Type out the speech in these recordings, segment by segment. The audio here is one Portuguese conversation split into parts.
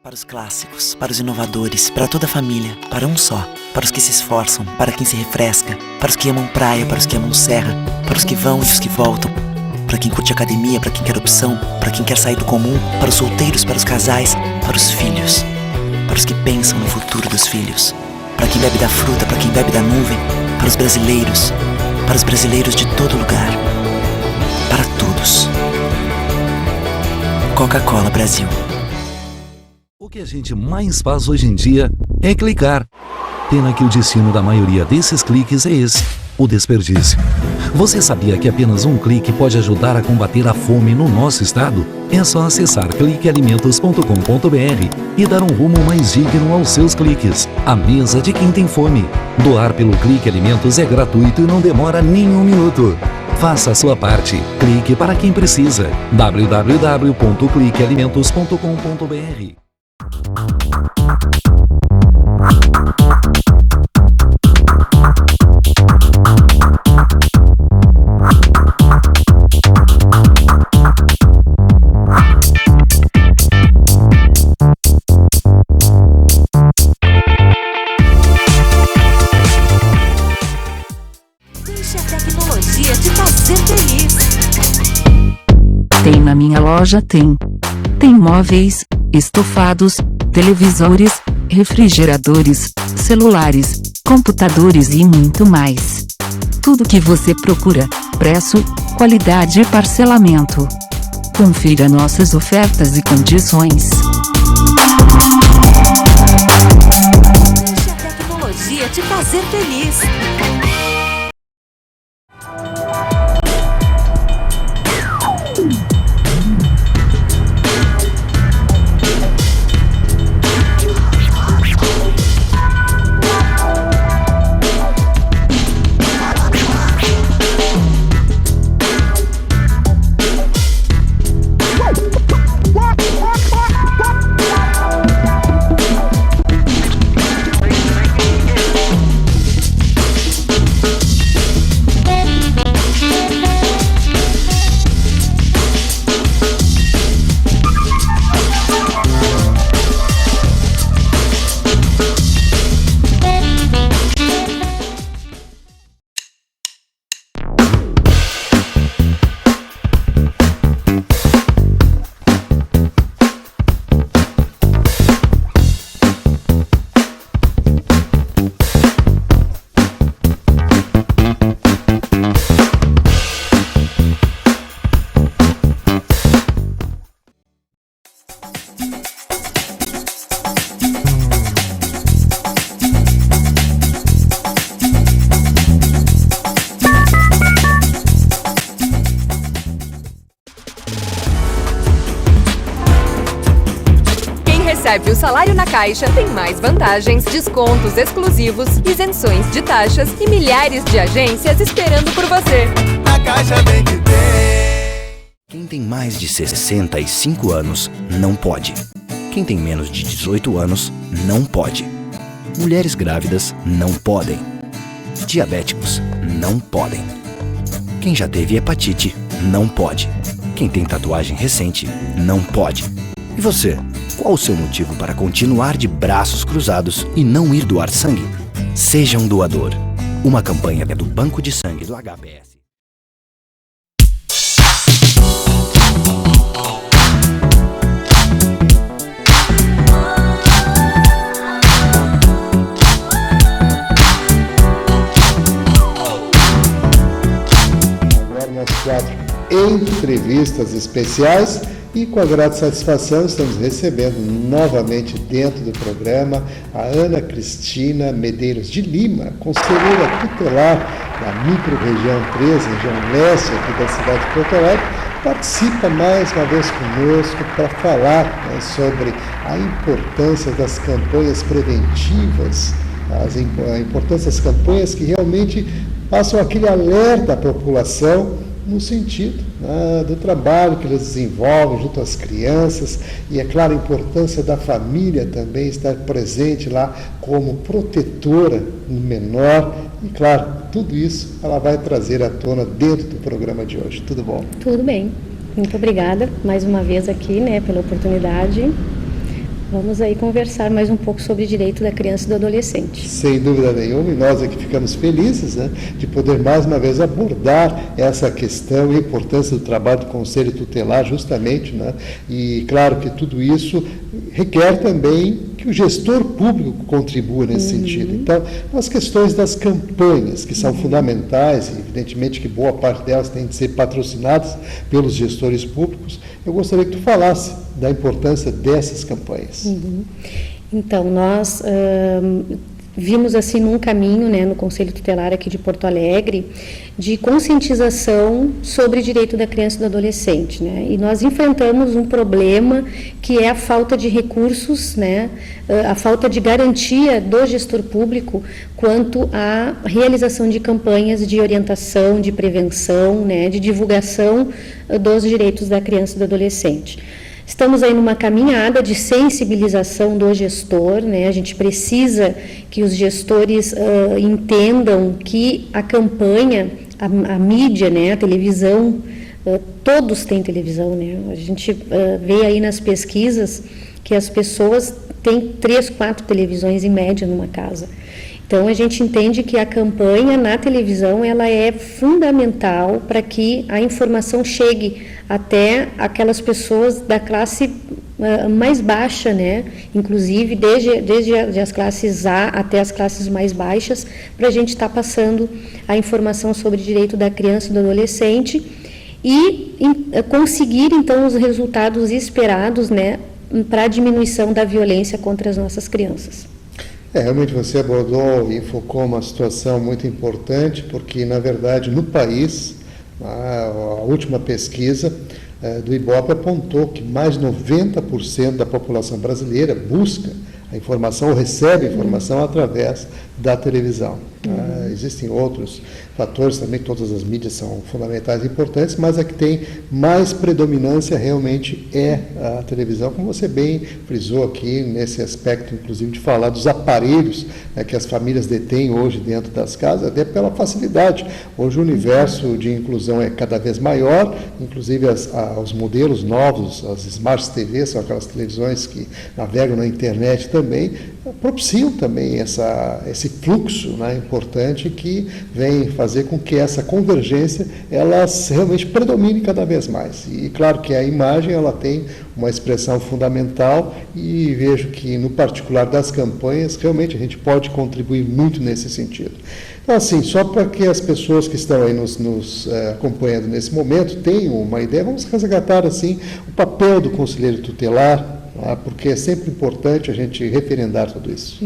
Para os clássicos, para os inovadores, para toda a família, para um só. Para os que se esforçam, para quem se refresca, para os que amam praia, para os que amam serra, para os que vão e os que voltam, para quem curte academia, para quem quer opção, para quem quer sair do comum, para os solteiros, para os casais, para os filhos, para os que pensam no futuro dos filhos, para quem bebe da fruta, para quem bebe da nuvem, para os brasileiros de todo lugar, para todos. Coca-Cola Brasil. O que a gente mais faz hoje em dia é clicar. Pena que o destino da maioria desses cliques é esse, o desperdício. Você sabia que apenas um clique pode ajudar a combater a fome no nosso estado? É só acessar cliquealimentos.com.br e dar um rumo mais digno aos seus cliques. A mesa de quem tem fome. Doar pelo Clique Alimentos é gratuito e não demora nem um minuto. Faça a sua parte. Clique para quem precisa. www.cliquealimentos.com.br. Deixe a tecnologia te fazer feliz. Tem na minha loja, tem móveis, estofados, televisores, refrigeradores, celulares, computadores e muito mais. Tudo que você procura, preço, qualidade e parcelamento. Confira nossas ofertas e condições. Deixe a tecnologia te fazer feliz. Recebe o salário na Caixa, tem mais vantagens, descontos exclusivos, isenções de taxas e milhares de agências esperando por você. A Caixa vem que tem. Quem tem mais de 65 anos não pode. Quem tem menos de 18 anos não pode. Mulheres grávidas não podem. Diabéticos não podem. Quem já teve hepatite não pode. Quem tem tatuagem recente não pode. E você? Qual o seu motivo para continuar de braços cruzados e não ir doar sangue? Seja um doador. Uma campanha do Banco de Sangue do HPS. Agora nosso quadro Entrevistas Especiais. E com a grata satisfação estamos recebendo novamente dentro do programa a Ana Cristina Medeiros de Lima, conselheira tutelar da microrregião 13, região leste aqui da cidade de Porto Alegre, participa mais uma vez conosco para falar, né, sobre a importância das campanhas preventivas, a importância das campanhas que realmente passam aquele alerta à população no sentido, né, do trabalho que eles desenvolvem junto às crianças, e é claro a importância da família também estar presente lá como protetora no menor, e claro, tudo isso ela vai trazer à tona dentro do programa de hoje. Tudo bom? Tudo bem, muito obrigada mais uma vez aqui, né, pela oportunidade. Vamos aí conversar mais um pouco sobre direito da criança e do adolescente. Sem dúvida nenhuma, e nós aqui ficamos felizes, né, de poder mais uma vez abordar essa questão e a importância do trabalho do Conselho Tutelar, justamente, né, e claro que tudo isso requer também que o gestor público contribua nesse sentido. Então, as questões das campanhas, que são fundamentais, e evidentemente que boa parte delas tem de ser patrocinadas pelos gestores públicos, eu gostaria que tu falasse da importância dessas campanhas. Então, nós vimos assim num caminho, né, no Conselho Tutelar aqui de Porto Alegre, de conscientização sobre o direito da criança e do adolescente, né, e nós enfrentamos um problema que é a falta de recursos, né, a falta de garantia do gestor público quanto à realização de campanhas de orientação, de prevenção, né, de divulgação dos direitos da criança e do adolescente. Estamos aí numa caminhada de sensibilização do gestor, né? A gente precisa que os gestores entendam que a campanha, a mídia, né? A televisão, todos têm televisão, né? A gente vê aí nas pesquisas que as pessoas têm 3, 4 televisões em média numa casa. Então, a gente entende que a campanha na televisão ela é fundamental para que a informação chegue até aquelas pessoas da classe mais baixa, né? Inclusive desde as classes A até as classes mais baixas, para a gente estar passando a informação sobre o direito da criança e do adolescente e conseguir, então, os resultados esperados, né, para a diminuição da violência contra as nossas crianças. Realmente você abordou e focou uma situação muito importante, porque, na verdade, no país, a última pesquisa do IBOP apontou que mais de 90% da população brasileira busca a informação ou recebe a informação através da televisão. Existem outros fatores também, todas as mídias são fundamentais e importantes, mas a que tem mais predominância realmente é a televisão, como você bem frisou aqui nesse aspecto, inclusive, de falar dos aparelhos, né, que as famílias detêm hoje dentro das casas, até pela facilidade. Hoje o universo de inclusão é cada vez maior, inclusive os modelos novos, as Smart TV, são aquelas televisões que navegam na internet também, propiciam também esse fluxo, né, importante que vem fazer com que essa convergência ela realmente predomine cada vez mais. E claro que a imagem ela tem uma expressão fundamental e vejo que no particular das campanhas realmente a gente pode contribuir muito nesse sentido. Então, assim, só para que as pessoas que estão aí nos acompanhando nesse momento tenham uma ideia, vamos resgatar assim o papel do conselheiro tutelar, porque é sempre importante a gente referendar tudo isso.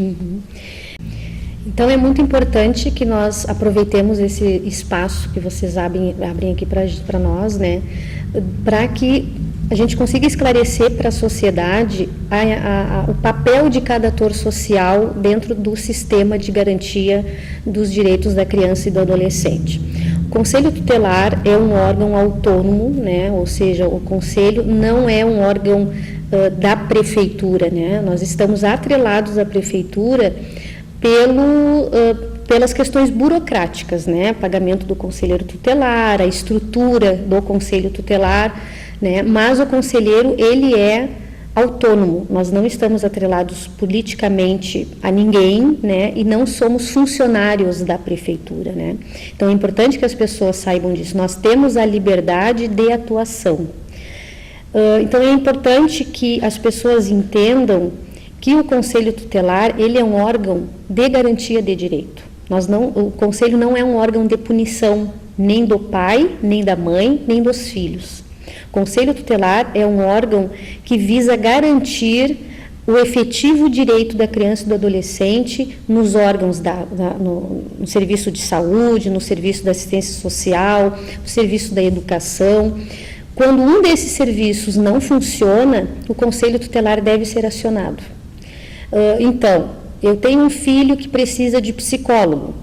Então, é muito importante que nós aproveitemos esse espaço que vocês abrem aqui para nós, né, para que a gente consiga esclarecer para a sociedade o papel de cada ator social dentro do sistema de garantia dos direitos da criança e do adolescente. O Conselho Tutelar é um órgão autônomo, né, ou seja, o Conselho não é um órgão da Prefeitura, né, nós estamos atrelados à Prefeitura pelas questões burocráticas, né, pagamento do conselheiro tutelar, a estrutura do conselho tutelar, né, mas o conselheiro, ele é autônomo, nós não estamos atrelados politicamente a ninguém, né, e não somos funcionários da prefeitura, né. Então é importante que as pessoas saibam disso, nós temos a liberdade de atuação. Então é importante que as pessoas entendam que o Conselho Tutelar, ele é um órgão de garantia de direito. O Conselho não é um órgão de punição, nem do pai, nem da mãe, nem dos filhos. O Conselho Tutelar é um órgão que visa garantir o efetivo direito da criança e do adolescente nos órgãos no serviço de saúde, no serviço da assistência social, no serviço da educação, Quando um desses serviços não funciona, o Conselho Tutelar deve ser acionado. Então, eu tenho um filho que precisa de psicólogo.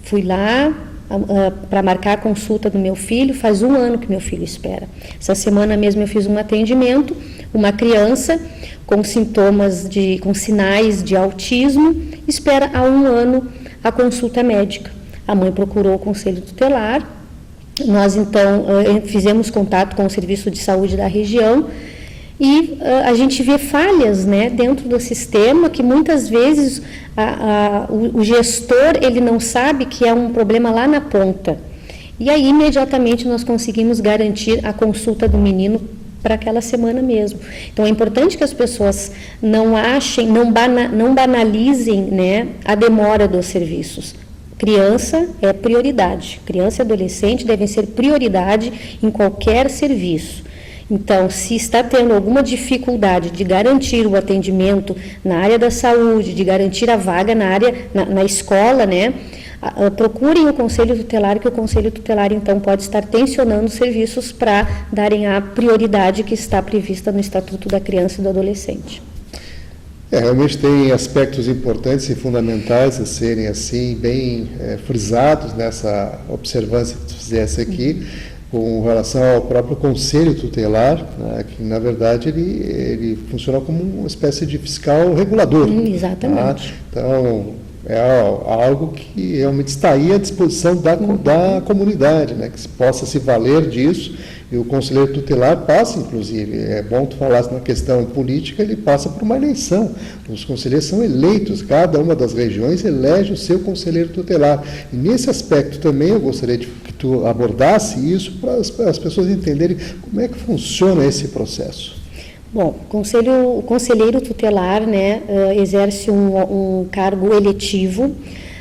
Fui lá para marcar a consulta do meu filho, faz 1 ano que meu filho espera. Essa semana mesmo eu fiz um atendimento, uma criança com com sinais de autismo, espera há 1 ano a consulta médica. A mãe procurou o Conselho Tutelar, nós então fizemos contato com o Serviço de Saúde da região e a gente vê falhas, né, dentro do sistema, que muitas vezes o gestor ele não sabe que é um problema lá na ponta. E aí imediatamente nós conseguimos garantir a consulta do menino para aquela semana mesmo. Então é importante que as pessoas não banalizem, né, a demora dos serviços. Criança é prioridade. Criança e adolescente devem ser prioridade em qualquer serviço. Então, se está tendo alguma dificuldade de garantir o atendimento na área da saúde, de garantir a vaga na escola, né, procurem o Conselho Tutelar, que o Conselho Tutelar, então, pode estar tensionando os serviços para darem a prioridade que está prevista no Estatuto da Criança e do Adolescente. Realmente tem aspectos importantes e fundamentais a serem assim bem frisados nessa observância que tu fizesse aqui, com relação ao próprio Conselho Tutelar, né, que na verdade ele funciona como uma espécie de fiscal regulador. Exatamente. Tá? Então é algo que realmente está aí à disposição da comunidade, né, que se possa se valer disso. E o conselheiro tutelar passa, inclusive, é bom tu falasse na questão política, ele passa por uma eleição. Os conselheiros são eleitos, cada uma das regiões elege o seu conselheiro tutelar. E nesse aspecto também eu gostaria que tu abordasse isso para as pessoas entenderem como é que funciona esse processo. Bom, o conselheiro tutelar, né, exerce um cargo eletivo.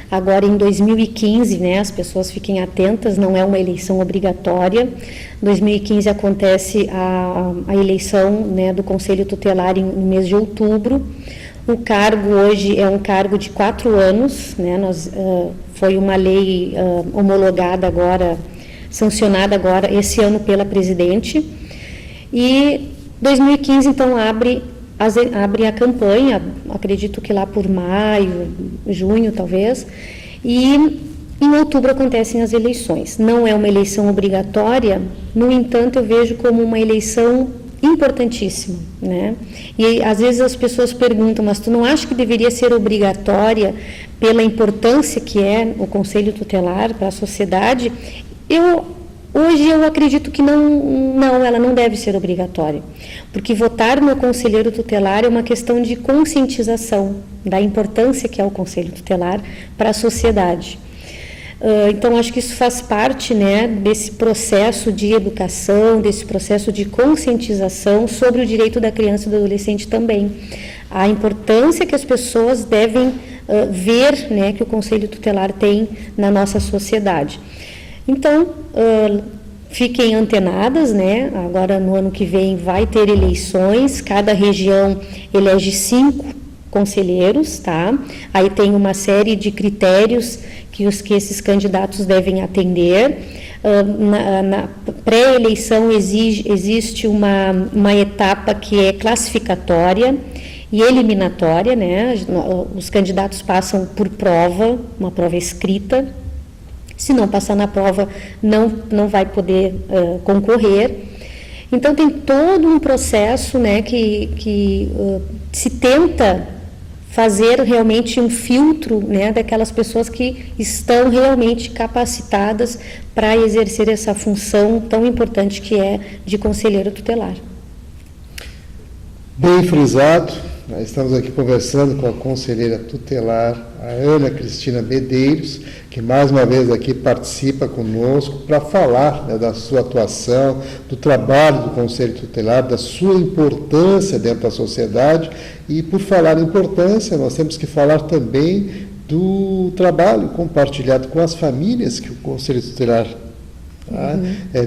Agora, em 2015, né, as pessoas fiquem atentas, não é uma eleição obrigatória. Em 2015 acontece a eleição, né, do Conselho Tutelar no mês de outubro. O cargo hoje é um cargo de 4 anos, né, foi uma lei homologada agora, sancionada agora esse ano pela presidente. E 2015, então, abre a campanha, acredito que lá por maio, junho talvez, e em outubro acontecem as eleições. Não é uma eleição obrigatória, no entanto eu vejo como uma eleição importantíssima, né? E às vezes as pessoas perguntam, mas tu não acha que deveria ser obrigatória pela importância que é o Conselho Tutelar para a sociedade? Hoje eu acredito que ela não deve ser obrigatória, porque votar no conselheiro tutelar é uma questão de conscientização da importância que é o Conselho Tutelar para a sociedade. Então, acho que isso faz parte, né, desse processo de educação, desse processo de conscientização sobre o direito da criança e do adolescente também. A importância que as pessoas devem ver, né, que o Conselho Tutelar tem na nossa sociedade. Então, fiquem antenadas, né? Agora, no ano que vem, vai ter eleições, cada região elege 5 conselheiros, tá? Aí tem uma série de critérios que esses candidatos devem atender. Na pré-eleição existe uma etapa que é classificatória e eliminatória, né? Os candidatos passam por prova, uma prova escrita. Se não passar na prova, não vai poder concorrer. Então, tem todo um processo, né, que se tenta fazer realmente um filtro, né, daquelas pessoas que estão realmente capacitadas para exercer essa função tão importante que é de conselheiro tutelar. Bem frisado, nós estamos aqui conversando com a conselheira tutelar, a Ana Cristina Medeiros, que mais uma vez aqui participa conosco para falar, né, da sua atuação, do trabalho do Conselho Tutelar, da sua importância dentro da sociedade. E por falar em importância, nós temos que falar também do trabalho compartilhado com as famílias que o Conselho Tutelar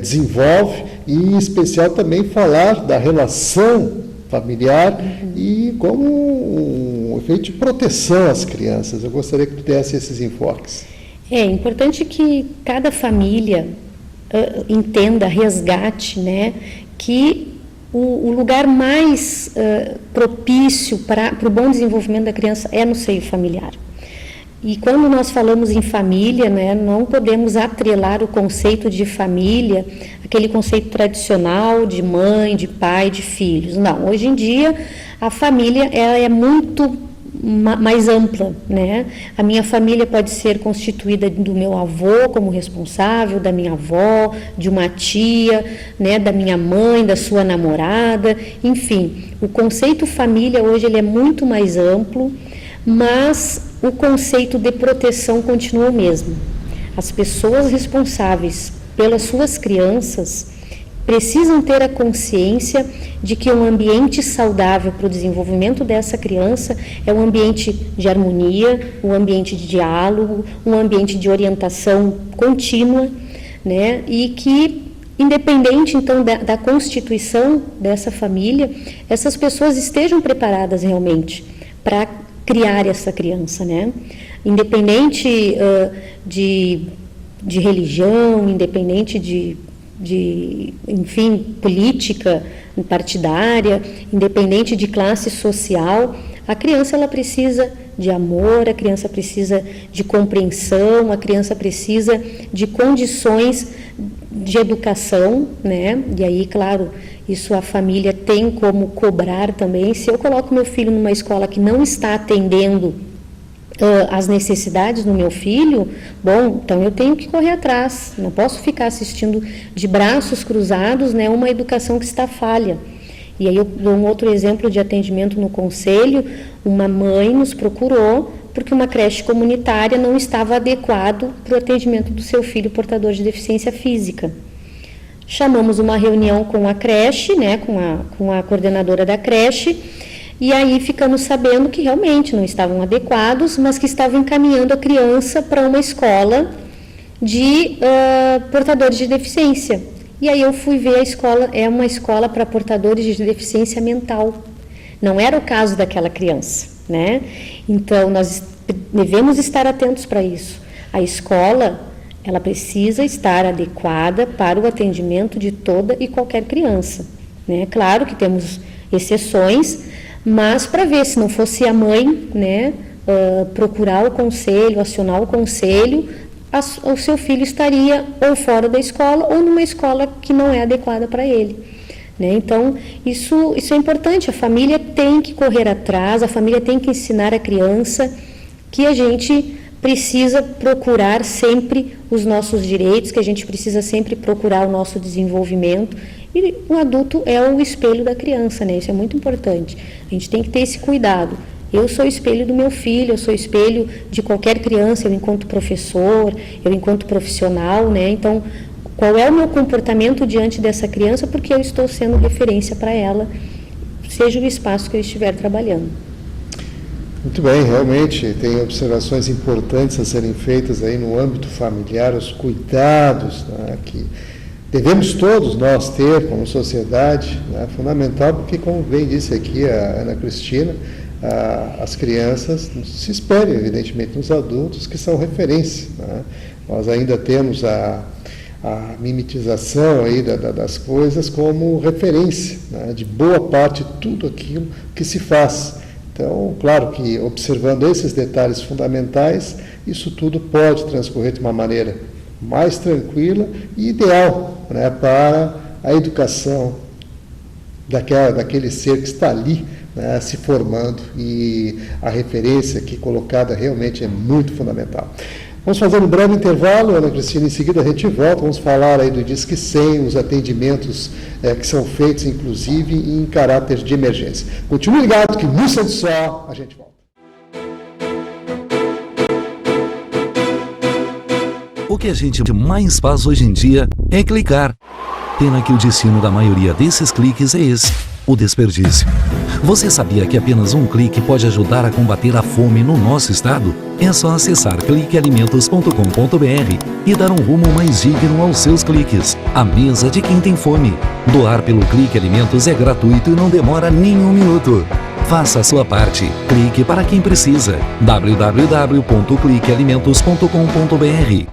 desenvolve, e em especial também falar da relação familiar e como um efeito de proteção às crianças. Eu gostaria que tu desse esses enfoques. É importante que cada família entenda, resgate, né, que o lugar mais propício para o bom desenvolvimento da criança é no seio familiar. E quando nós falamos em família, né, não podemos atrelar o conceito de família, aquele conceito tradicional de mãe, de pai, de filhos. Não, hoje em dia a família ela é muito mais ampla, né? A minha família pode ser constituída do meu avô como responsável, da minha avó, de uma tia, né, da minha mãe, da sua namorada, enfim. O conceito família hoje ele é muito mais amplo, mas o conceito de proteção continua o mesmo. As pessoas responsáveis pelas suas crianças precisam ter a consciência de que um ambiente saudável para o desenvolvimento dessa criança é um ambiente de harmonia, um ambiente de diálogo, um ambiente de orientação contínua, né? E que, independente então da constituição dessa família, essas pessoas estejam preparadas realmente para criar essa criança, né? Independente de religião, independente de enfim, política partidária, independente de classe social, a criança ela precisa de amor, a criança precisa de compreensão, a criança precisa de condições de educação, né? E aí, claro, isso a família tem como cobrar também. Se eu coloco meu filho numa escola que não está atendendo as necessidades do meu filho, bom, então eu tenho que correr atrás, não posso ficar assistindo de braços cruzados, né, uma educação que está falha. E aí eu dou um outro exemplo de atendimento no conselho. Uma mãe nos procurou porque uma creche comunitária não estava adequado para o atendimento do seu filho portador de deficiência física. Chamamos uma reunião com a creche, né, com a coordenadora da creche, e aí ficamos sabendo que realmente não estavam adequados, mas que estavam encaminhando a criança para uma escola de portadores de deficiência. E aí eu fui ver a escola, é uma escola para portadores de deficiência mental. Não era o caso daquela criança, né? Então, nós devemos estar atentos para isso. A escola, ela precisa estar adequada para o atendimento de toda e qualquer criança, né? Claro que temos exceções, mas para ver se não fosse a mãe, né, procurar o conselho, acionar o conselho, o seu filho estaria ou fora da escola ou numa escola que não é adequada para ele, né? Então, isso é importante, a família tem que correr atrás, a família tem que ensinar a criança que a gente precisa procurar sempre os nossos direitos, que a gente precisa sempre procurar o nosso desenvolvimento. E o adulto é o espelho da criança, né? Isso é muito importante. A gente tem que ter esse cuidado. Eu sou espelho do meu filho, eu sou espelho de qualquer criança, eu enquanto professor, eu enquanto profissional, né? Então, qual é o meu comportamento diante dessa criança? Porque eu estou sendo referência para ela, seja o espaço que eu estiver trabalhando. Muito bem, realmente tem observações importantes a serem feitas aí no âmbito familiar, os cuidados, né, que devemos todos nós ter como sociedade, né, fundamental, porque, como bem disse aqui a Ana Cristina, as crianças se espelham, evidentemente, nos adultos que são referência, né? Nós ainda temos a mimetização aí das coisas como referência, né, de boa parte de tudo aquilo que se faz. Então, claro que observando esses detalhes fundamentais, isso tudo pode transcorrer de uma maneira mais tranquila e ideal, né, para a educação daquele ser que está ali, né, se formando, e a referência aqui colocada realmente é muito fundamental. Vamos fazer um breve intervalo, Ana Cristina, em seguida a gente volta, vamos falar aí do Disque 100, os atendimentos que são feitos, inclusive, em caráter de emergência. Continue ligado que no Santo Só a gente volta. O que a gente mais faz hoje em dia é clicar. Pena que o destino da maioria desses cliques é esse, o desperdício. Você sabia que apenas um clique pode ajudar a combater a fome no nosso estado? É só acessar cliquealimentos.com.br e dar um rumo mais digno aos seus cliques. A mesa de quem tem fome. Doar pelo Clique Alimentos é gratuito e não demora nem um minuto. Faça a sua parte. Clique para quem precisa. www.cliquealimentos.com.br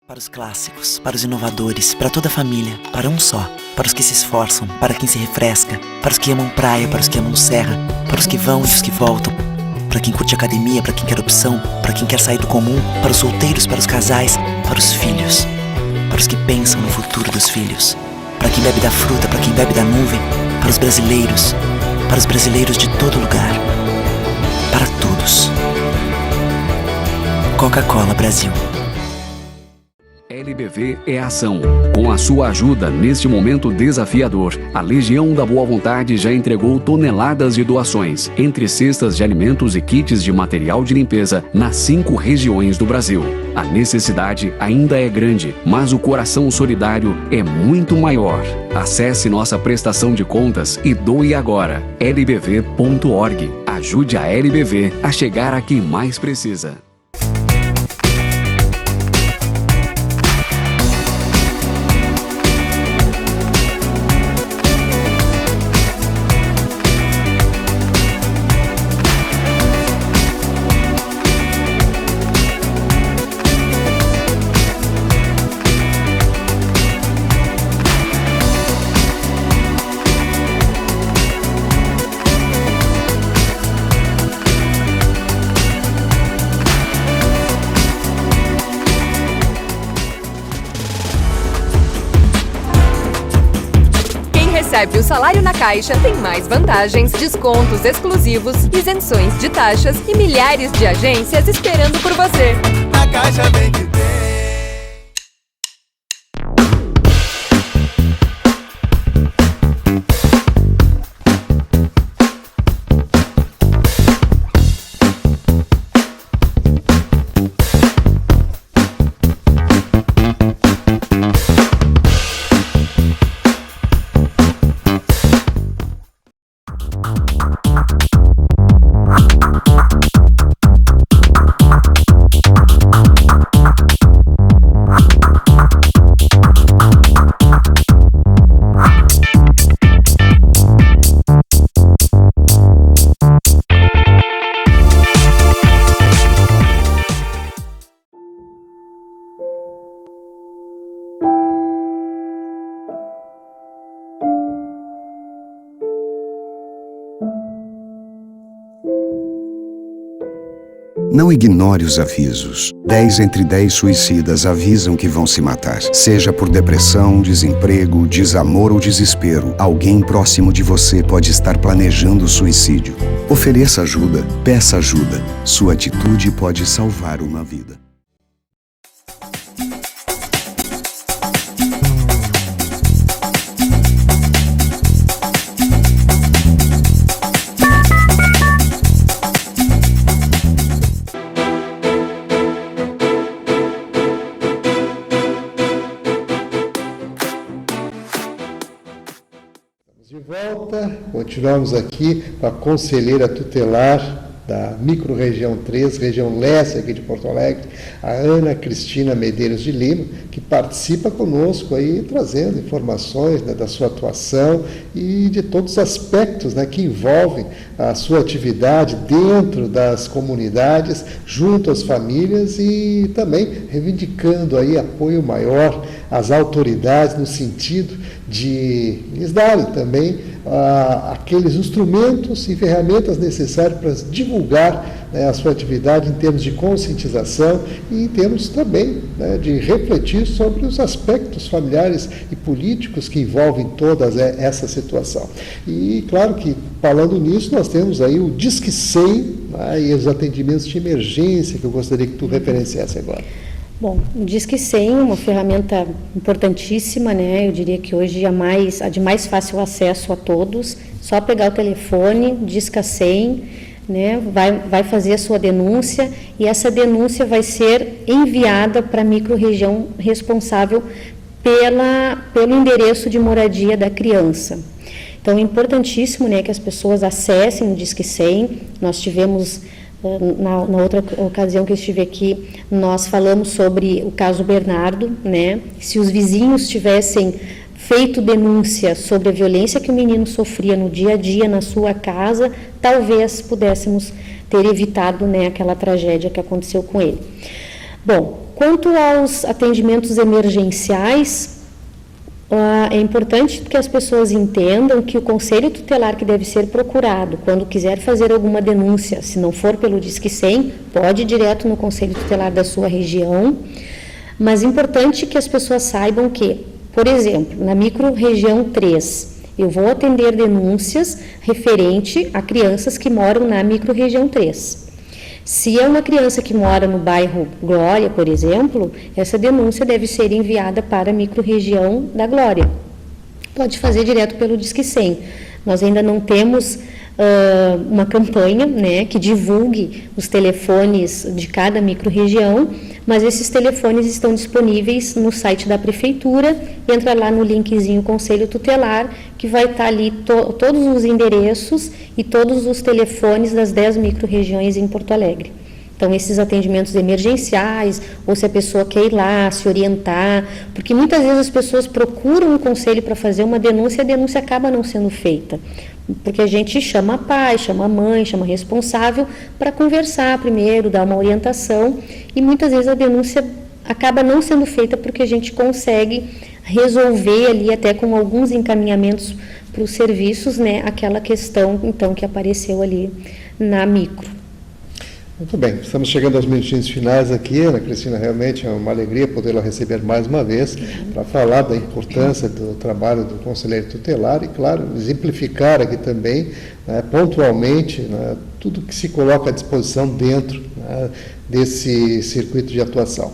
Para os clássicos, para os inovadores, para toda a família, para um só. Para os que se esforçam, para quem se refresca, para os que amam praia, para os que amam serra, para os que vão e os que voltam, para quem curte academia, para quem quer opção, para quem quer sair do comum, para os solteiros, para os casais, para os filhos, para os que pensam no futuro dos filhos, para quem bebe da fruta, para quem bebe da nuvem, para os brasileiros de todo lugar, para todos. Coca-Cola Brasil. LBV é ação. Com a sua ajuda neste momento desafiador, a Legião da Boa Vontade já entregou toneladas de doações, entre cestas de alimentos e kits de material de limpeza, nas 5 regiões do Brasil. A necessidade ainda é grande, mas o coração solidário é muito maior. Acesse nossa prestação de contas e doe agora. lbv.org. Ajude a LBV a chegar a quem mais precisa. Recebe o salário na Caixa, tem mais vantagens, descontos exclusivos, isenções de taxas e milhares de agências esperando por você. A Caixa vem que tem. Não ignore os avisos. 10 entre 10 suicidas avisam que vão se matar. Seja por depressão, desemprego, desamor ou desespero, alguém próximo de você pode estar planejando suicídio. Ofereça ajuda, peça ajuda. Sua atitude pode salvar uma vida. Continuamos aqui com a conselheira tutelar da microrregião 3, região leste aqui de Porto Alegre, a Ana Cristina Medeiros de Lima, que participa conosco aí, trazendo informações, né, da sua atuação e de todos os aspectos, né, que envolvem a sua atividade dentro das comunidades, junto às famílias e também reivindicando aí apoio maior às autoridades no sentido de lhes darem também aqueles instrumentos e ferramentas necessárias para divulgar, né, a sua atividade em termos de conscientização e em termos também, né, de refletir sobre os aspectos familiares e políticos que envolvem toda essa situação. E claro que, falando nisso, nós temos aí o Disque 100, né, e os atendimentos de emergência que eu gostaria que tu referenciasse agora. Bom, o Disque 100 é uma ferramenta importantíssima, né? Eu diria que hoje a de mais fácil acesso a todos. Só pegar o telefone, disca 100, né? Vai fazer a sua denúncia e essa denúncia vai ser enviada para a microrregião responsável pelo endereço de moradia da criança. Então, é importantíssimo, né, que as pessoas acessem o Disque 100. Nós tivemos... Na outra ocasião que eu estive aqui, nós falamos sobre o caso Bernardo, né? Se os vizinhos tivessem feito denúncia sobre a violência que o menino sofria no dia a dia na sua casa, talvez pudéssemos ter evitado, né, aquela tragédia que aconteceu com ele. Bom, Quanto aos atendimentos emergenciais, é importante que as pessoas entendam que o conselho tutelar que deve ser procurado quando quiser fazer alguma denúncia, se não for pelo Disque 100, pode ir direto no conselho tutelar da sua região, mas é importante que as pessoas saibam que, por exemplo, na micro-região 3, eu vou atender denúncias referente a crianças que moram na micro-região 3. Se é uma criança que mora no bairro Glória, por exemplo, essa denúncia deve ser enviada para a micro-região da Glória. Pode fazer direto pelo Disque 100. Nós ainda não temos uma campanha, né, que divulgue os telefones de cada micro-região, mas esses telefones estão disponíveis no site da Prefeitura. Entra lá no linkzinho Conselho Tutelar, que vai estar ali todos os endereços e todos os telefones das 10 micro-regiões em Porto Alegre. Então, esses atendimentos emergenciais, ou se a pessoa quer ir lá, se orientar, porque muitas vezes as pessoas procuram um conselho para fazer uma denúncia e a denúncia acaba não sendo feita. Porque a gente chama pai, chama mãe, chama responsável para conversar primeiro, dar uma orientação, e muitas vezes a denúncia acaba não sendo feita porque a gente consegue resolver ali até com alguns encaminhamentos para os serviços, né, aquela questão então que apareceu ali na micro. Muito bem, estamos chegando aos minutinhos finais aqui. Ana Cristina, realmente é uma alegria podê-la receber mais uma vez para falar da importância do trabalho do conselheiro tutelar e, claro, exemplificar aqui também, né, pontualmente, né, tudo que se coloca à disposição dentro, né, desse circuito de atuação.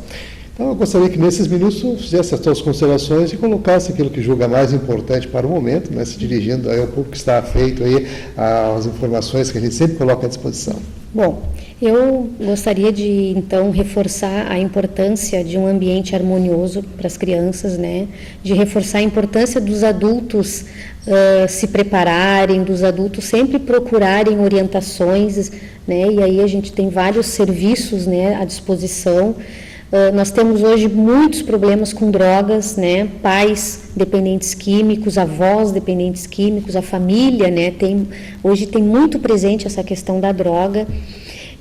Então, eu gostaria que nesses minutos fizesse as suas considerações e colocasse aquilo que julga mais importante para o momento, né, se dirigindo aí ao público que está afeito aí às informações que a gente sempre coloca à disposição. Bom, eu gostaria de, então, reforçar a importância de um ambiente harmonioso para as crianças, né? De reforçar a importância dos adultos se prepararem, dos adultos sempre procurarem orientações, né? E aí a gente tem vários serviços, né, à disposição. Nós temos hoje muitos problemas com drogas, né? Pais dependentes químicos, avós dependentes químicos, a família, né? Hoje tem muito presente essa questão da droga.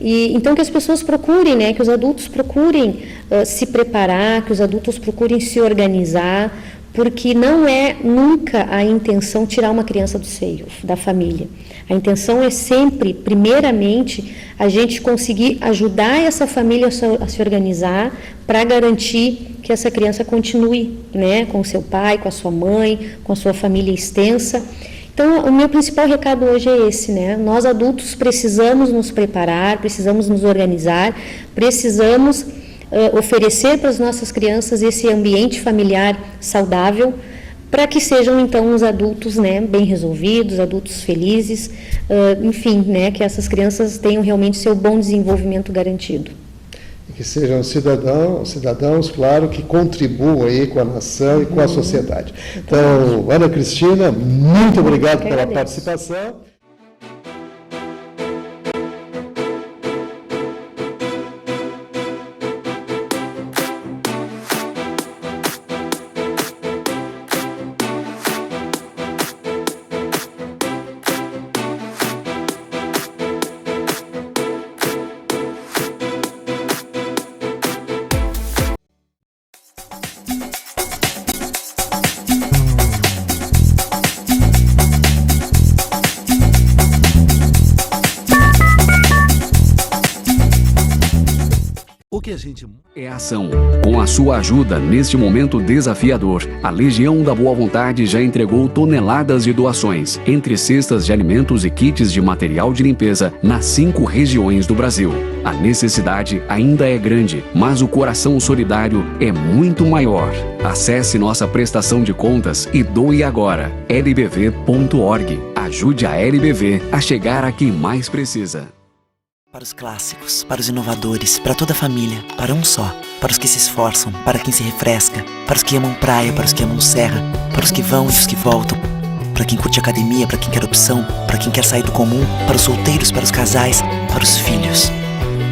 E, então, que as pessoas procurem, né? Que os adultos procurem se preparar, que os adultos procurem se organizar, porque não é nunca a intenção tirar uma criança do seio da família. A intenção é sempre, primeiramente, a gente conseguir ajudar essa família a se organizar para garantir que essa criança continue, né, com o seu pai, com a sua mãe, com a sua família extensa. Então, o meu principal recado hoje é esse, né? Nós adultos precisamos nos preparar, precisamos nos organizar, precisamos oferecer para as nossas crianças esse ambiente familiar saudável, para que sejam, então, os adultos, né, bem resolvidos, adultos felizes, enfim, né, que essas crianças tenham realmente seu bom desenvolvimento garantido. E que sejam cidadãos, claro, que contribuam aí com a nação e com a sociedade. Então, Ana Cristina, muito obrigado pela participação. É ação. Com a sua ajuda, neste momento desafiador, a Legião da Boa Vontade já entregou toneladas de doações, entre cestas de alimentos e kits de material de limpeza, nas 5 regiões do Brasil. A necessidade ainda é grande, mas o coração solidário é muito maior. Acesse nossa prestação de contas e doe agora. lbv.org. Ajude a LBV a chegar a quem mais precisa. Para os clássicos, para os inovadores, para toda a família, para um só. Para os que se esforçam, para quem se refresca, para os que amam praia, para os que amam serra, para os que vão e os que voltam, para quem curte academia, para quem quer opção, para quem quer sair do comum, para os solteiros, para os casais, para os filhos,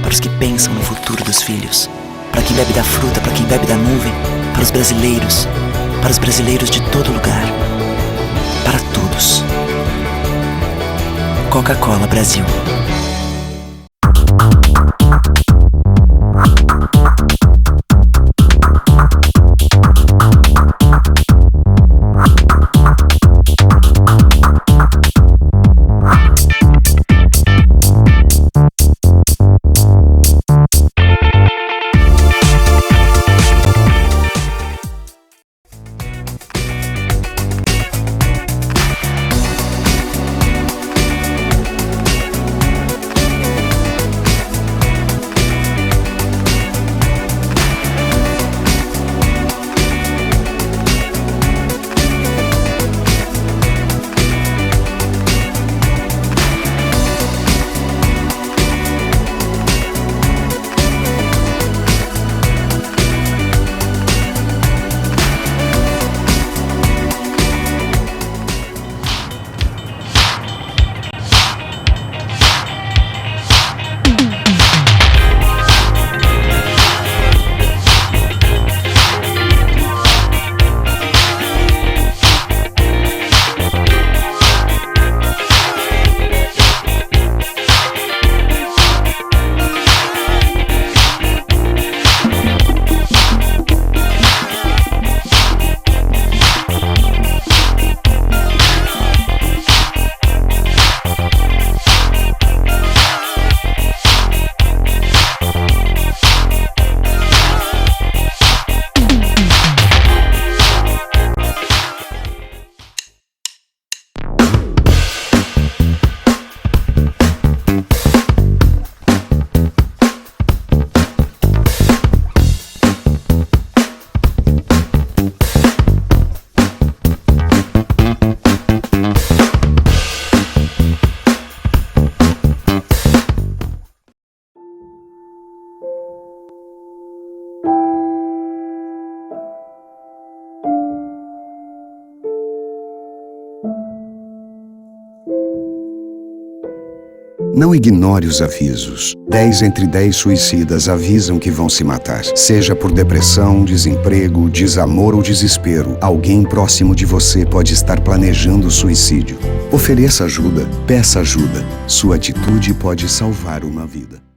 para os que pensam no futuro dos filhos, para quem bebe da fruta, para quem bebe da nuvem, para os brasileiros de todo lugar, para todos. Coca-Cola Brasil. Não ignore os avisos. 10 entre 10 suicidas avisam que vão se matar. Seja por depressão, desemprego, desamor ou desespero, alguém próximo de você pode estar planejando suicídio. Ofereça ajuda, peça ajuda. Sua atitude pode salvar uma vida.